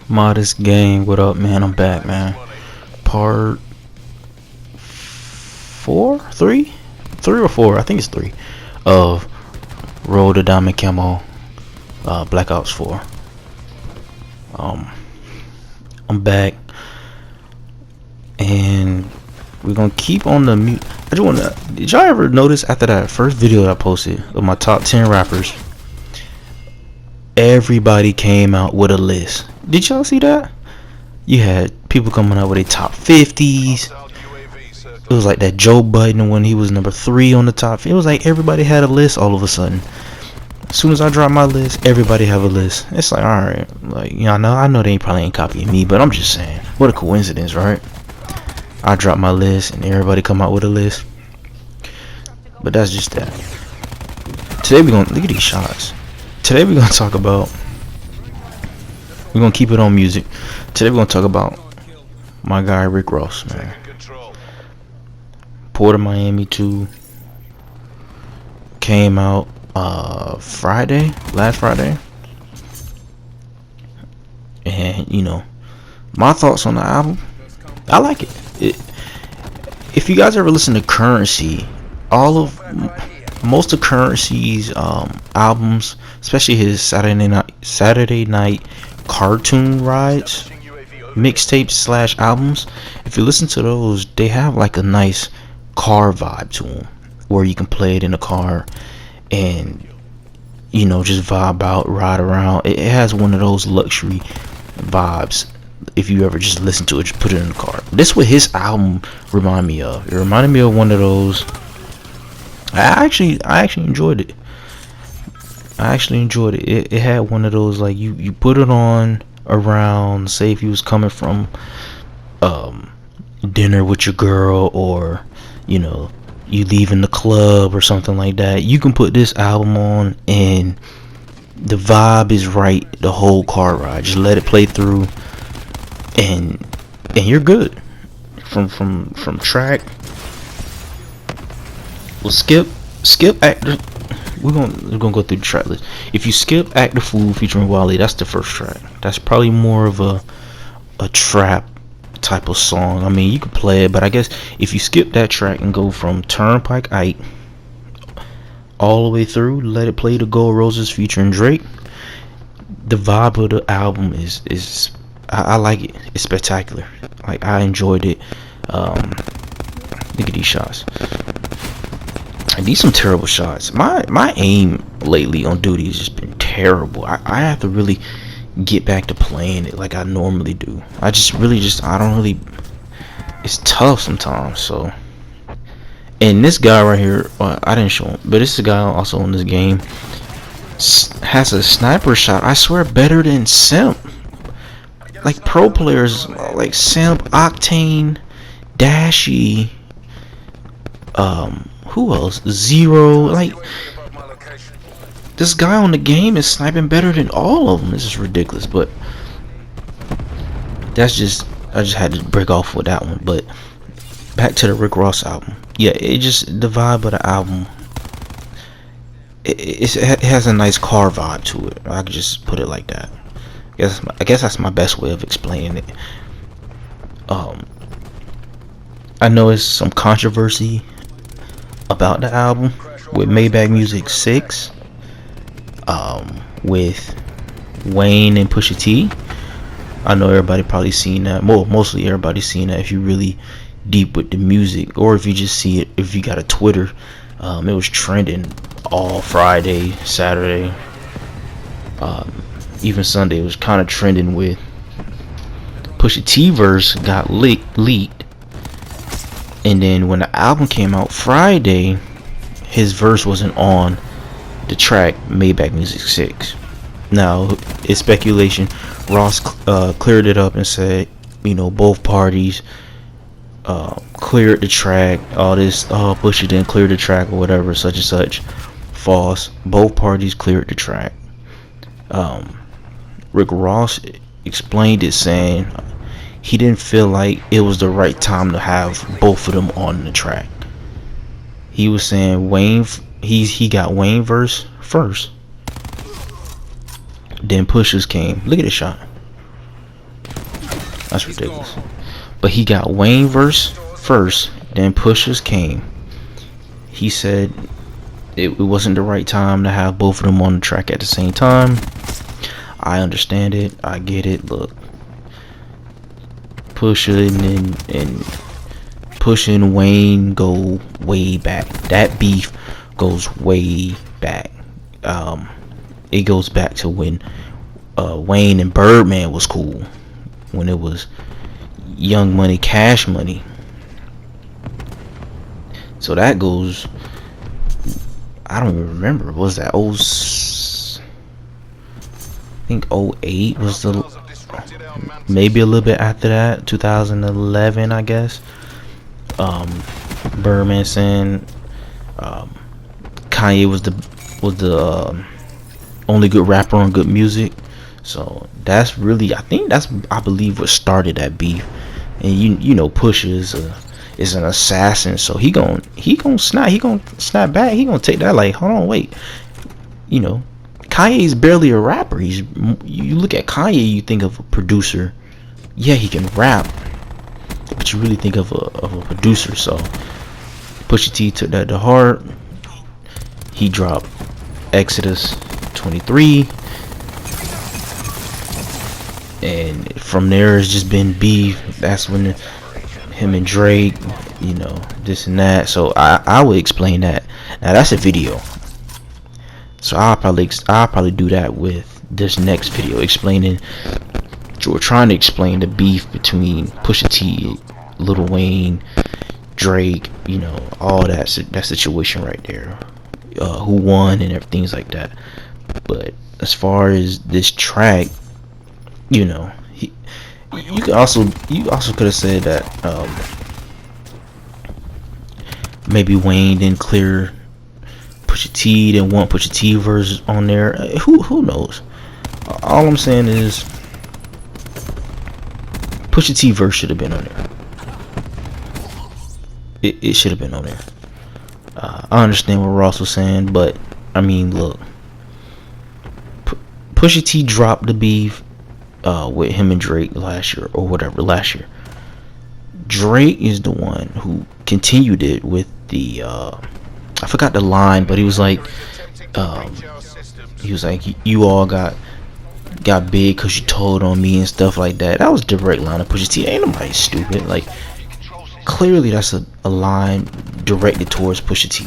Modest gang, what up, man? I'm back, man. Part four, three or four. I think it's three of Roll the Diamond Camo, Black Ops 4. I'm back, and we're gonna keep on the mute. I just wanna. Did y'all ever notice after that first video that I posted of my top 10 rappers? Everybody came out with a list. Did y'all see that? You had people coming out with their top 50s. It was like that Joe Budden when he was number 3 on the top. It was like everybody had a list all of a sudden. As soon as I drop my list, everybody have a list. It's like, alright, like, you know, I know they probably ain't copying me, but I'm just saying, what a coincidence, right? I drop my list and everybody come out with a list. But that's just that. Today we're gonna look at these shots. Today we're gonna talk about. We're gonna keep it on music. Today we're gonna talk about my guy Rick Ross, man. Port of Miami 2 came out last Friday, and you know my thoughts on the album. I like it. If you guys ever listen to Currency, most of Currency's albums, especially his Saturday night cartoon rides, mixtapes / albums, if you listen to those, they have like a nice car vibe to them, where you can play it in the car and, you know, just vibe out, ride around. It has one of those luxury vibes. If you ever just listen to it, just put it in the car. This is what his album reminded me of. It reminded me of one of those. I actually enjoyed it. It had one of those, like, you put it on around, say if you was coming from dinner with your girl, or you know, you leaving the club or something like that. You can put this album on and the vibe is right the whole car ride. Just let it play through and you're good. From track. We'll skip act. We're gonna go through the track list. If you skip Act the Fool featuring Wale, that's the first track. That's probably more of a trap type of song. I mean, you could play it, but I guess if you skip that track and go from Turnpike Ike all the way through, let it play to Gold Roses featuring Drake, the vibe of the album is I like it. It's spectacular. Like, I enjoyed it. Look at these shots. These some terrible shots. My aim lately on duty has just been terrible. I have to really get back to playing it like I normally do. I don't really. It's tough sometimes. So, and this guy right here, I didn't show him, but this is a guy also in this game has a sniper shot. I swear, better than Simp. Like pro players like Simp, Octane, Dashy. Who else? Zero. Like, this guy on the game is sniping better than all of them. This is ridiculous, but I just had to break off with that one. But back to the Rick Ross album. Yeah, it just, the vibe of the album, it has a nice car vibe to it. I could just put it like that. I guess that's my best way of explaining it. I know it's some controversy about the album with Maybach Music 6, with Wayne and Pusha T. I know everybody probably seen that. Mostly everybody's seen that if you really deep with the music, or if you just see it, if you got a Twitter. It was trending all Friday, Saturday, even Sunday. It was kind of trending with Pusha T verse got leaked. And then when the album came out Friday, his verse wasn't on the track Maybach Music 6. Now, it's speculation. Ross cleared it up and said, you know, both parties cleared the track. All this, Pusha didn't clear the track or whatever, such and such. False. Both parties cleared the track. Rick Ross explained it, saying he didn't feel like it was the right time to have both of them on the track. He was saying Wayne, he got Wayne verse first, then Pusha's came. Look at this shot. That's ridiculous. But he got Wayne verse first, then Pushers came. He said it wasn't the right time to have both of them on the track at the same time. I understand it. I get it. Look, Pusha and Pusha and Wayne go way back. That beef goes way back. It goes back to when Wayne and Birdman was cool, when it was Young Money, Cash Money. So that goes, I don't even remember. Was that I think 08 was the, maybe a little bit after that, 2011 I guess. Birdman saying Kanye was the only good rapper on good music. So that's really, I believe what started that beef. And you know Pusha is an assassin, so he gon' snap back. He gonna take that like, hold on, wait. You know, Kanye's barely a rapper. You look at Kanye, you think of a producer. Yeah, he can rap, but you really think of a producer. So Pusha T took that to heart. He dropped Exodus 23, and from there it's just been beef. That's when him and Drake, you know, this and that. So I would explain that. Now that's a video, so I'll probably do that with this next video, explaining, we're trying to explain the beef between Pusha T, Lil Wayne, Drake, you know, all that situation right there, who won and everything's like that. But as far as this track, you know, you also could have said that maybe Wayne didn't clear Pusha T, didn't want Pusha T verse on there. Who knows? All I'm saying is Pusha T verse should have been on there. It should have been on there. I understand what Ross was saying, but I mean, look, Pusha T dropped the beef with him and Drake last year or whatever. Last year, Drake is the one who continued it with the I forgot the line, but he was like you all got big because you told on me and stuff like that. That was the direct line of Pusha T. Ain't nobody stupid. Like, clearly that's a line directed towards Pusha T.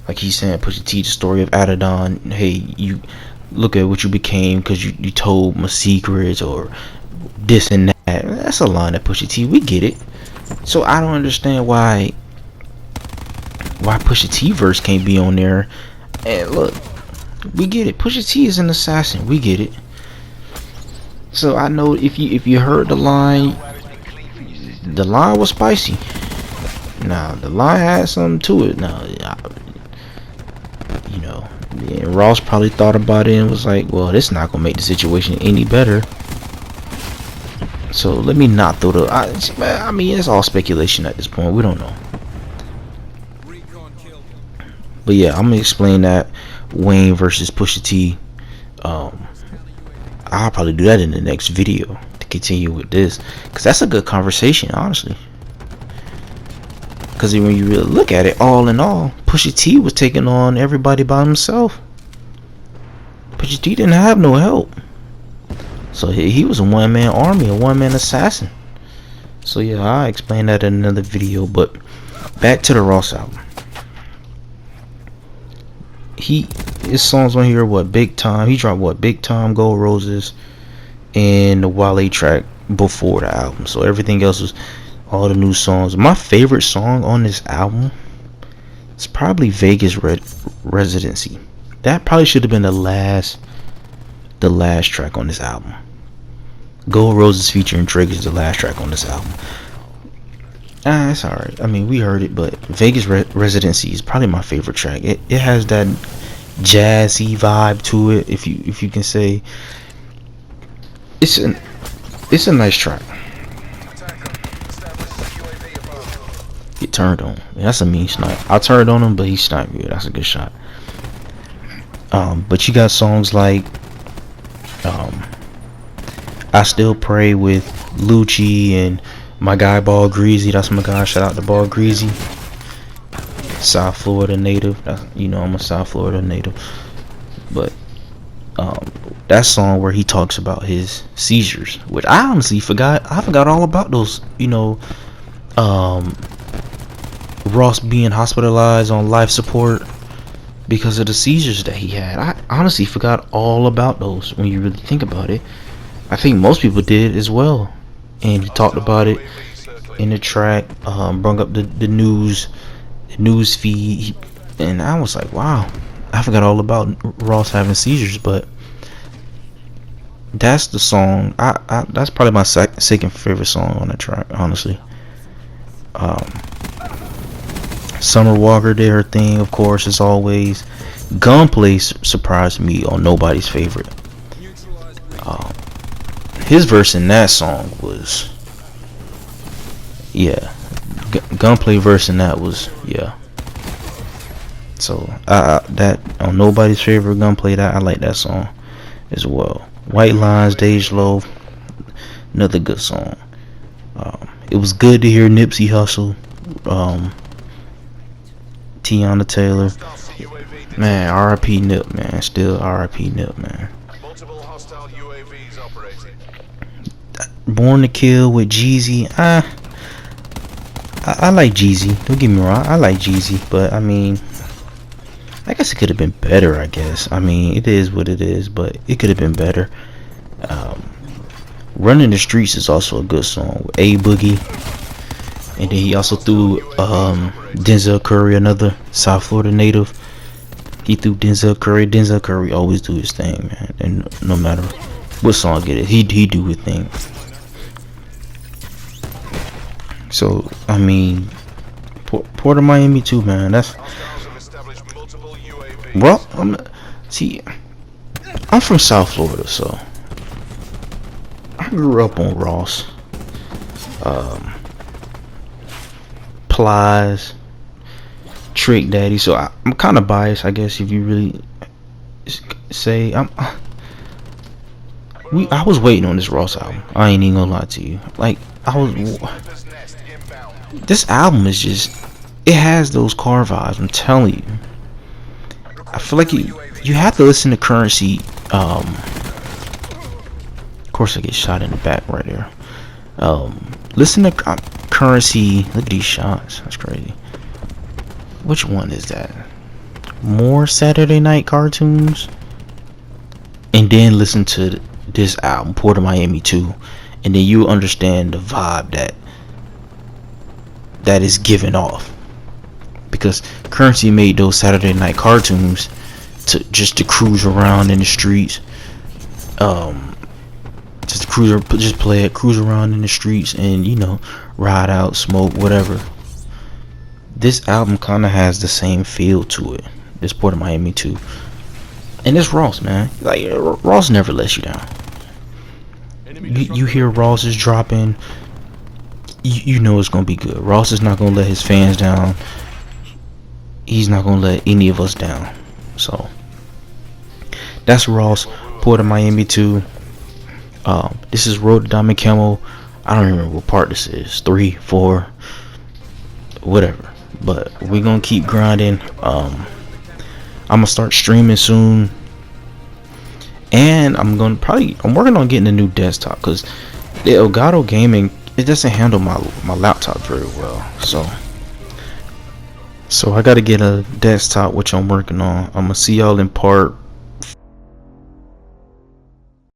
Like he's saying, Pusha T, the story of Adidon. Hey, you look at what you became because you told my secrets or this and that. That's a line of Pusha T. We get it. So I don't understand why Pusha T verse can't be on there. And look, we get it. Pusha T is an assassin. We get it. So I know if you heard the line was spicy. Now the line had something to it. Now, you know, and Ross probably thought about it and was like, well, this not gonna make the situation any better. So let me not throw the. I mean, it's all speculation at this point. We don't know. But yeah, I'm gonna explain that Wayne versus Pusha T. I'll probably do that in the next video to continue with this, because that's a good conversation, honestly. Because when you really look at it, all in all, Pusha T was taking on everybody by himself. Pusha T didn't have no help. So he was a one-man army, a one-man assassin. So yeah, I'll explain that in another video. But back to the Ross album. His songs on here, what, Big Time. He dropped what, Big Time, Gold Roses, and the Wale track before the album. So everything else was all the new songs. My favorite song on this album is probably Vegas Residency. That probably should have been the last track on this album. Gold Roses featuring Drake is the last track on this album. It's alright. I mean, we heard it, but Vegas Residency is probably my favorite track. It has that jazzy vibe to it, if you can say. It's a nice track. Get turned on. That's a mean snipe. I turned on him, but he sniped me. That's a good shot. But you got songs like I Still Pray with Lucci and my guy Ball Greasy. That's my guy. Shout out to Ball Greasy. South Florida native. I'm a South Florida native. But that song where he talks about his seizures, which I honestly forgot. I forgot all about those. Ross being hospitalized on life support because of the seizures that he had. I honestly forgot all about those when you really think about it. I think most people did as well. And he talked about it in the track, brought up the news feed, and I was like, wow, I forgot all about Ross having seizures. But that's the song. That's probably my second favorite song on the track, honestly. Summer Walker did her thing, of course, as always. Gunplay surprised me on Nobody's Favorite. His verse in that song was, yeah. Gunplay verse in that was, yeah. So that on Nobody's Favorite, Gunplay, that I like that song as well. White Lines, Dej Loaf, another good song. It was good to hear Nipsey Hussle, Tiana Taylor, man. R.I.P. Nip, man. Still R.I.P. Nip, man. Born to Kill with Jeezy. I like Jeezy. Don't get me wrong. I like Jeezy, but I mean, I guess it could have been better. I guess. I mean, it is what it is, but it could have been better. Running the Streets is also a good song with A Boogie, and then he also threw Denzel Curry, another South Florida native. He threw Denzel Curry. Denzel Curry always do his thing, man, and no matter what song it is, he do his thing. So I mean, Port of Miami too, man. That's well. I'm from South Florida, so I grew up on Ross, Plies, Trick Daddy. So I'm kind of biased, I guess, if you really say I was waiting on this Ross album. I ain't even gonna lie to you. Like this album is just, it has those car vibes. I'm telling you. I feel like you have to listen to Currency. Of course, I get shot in the back right there. Listen to Currency. Look at these shots. That's crazy. Which one is that? More Saturday Night Cartoons. And then listen to this album, Port of Miami 2, and then you understand the vibe that is given off. Because Currency made those Saturday Night Cartoons to cruise around in the streets, just play it, cruise around in the streets, and ride out, smoke, whatever. This album kind of has the same feel to it. This Port of Miami 2, and it's Ross, man. Like Ross never lets you down. You hear Ross is dropping, you know it's gonna be good. Ross is not gonna let his fans down. He's not gonna let any of us down. So that's Ross, Port of Miami 2. This is Road to Diamond Camo. I don't remember what part this is. 3, 4, whatever. But we're gonna keep grinding. I'm gonna start streaming soon, and I'm working on getting a new desktop, because the Elgato Gaming, it doesn't handle my laptop very well. So I gotta get a desktop, which I'm working on. I'm gonna see y'all in part